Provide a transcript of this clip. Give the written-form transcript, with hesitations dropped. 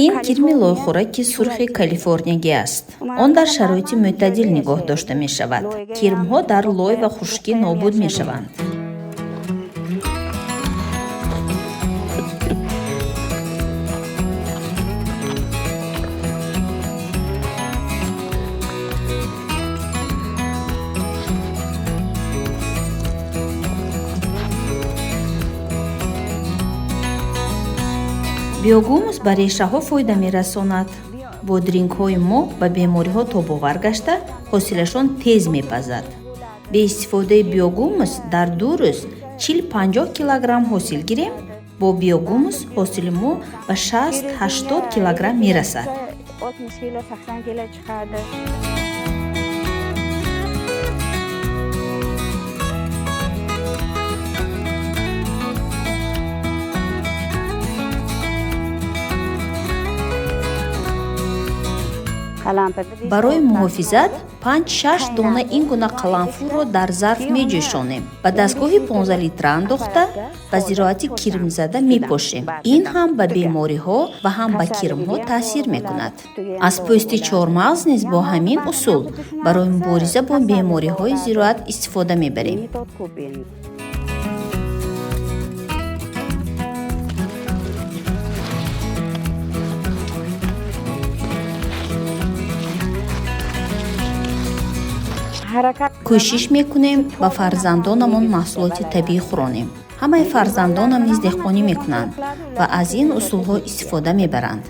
ин кирми лойхӯраки сурхи калифорниягӣ аст. Он дар шароити мӯътадил нигоҳ дошта мешавад. Кирмҳо дар лой ва хушкӣ нобуд мешаванд. биогумус ба решаҳо фоида мерасонад. Бодрингҳои мо ба бемориҳо тобовар гашта, ҳосилашон тез мепазад. Бе истифодаи биогумус дар 2 рӯз 40-50 килограмм ҳосил гирем. Бо биогумус ҳосили мо ба 60-80 килограмм мерасад. барои муҳофизат 5-6 дона ин гуна қаламфурро дар зарф меҷӯшонем. ба дастгоҳи 15 литра андохта ба зироати кирмзада мепошем. ин ҳам ба бемориҳо ва ҳам ба кирмҳо таъсир мекунад. аз пӯсти чормағз низ бо ҳамин усул барои мубориза бо бемориҳои зироат истифода мебарем. кӯшиш мекунем ба фарзандонамон маҳсулоти табиӣ хӯронем. ҳамаи фарзандонам низ деҳқонӣ мекунанд ва аз ин усулҳо истифода мебаранд.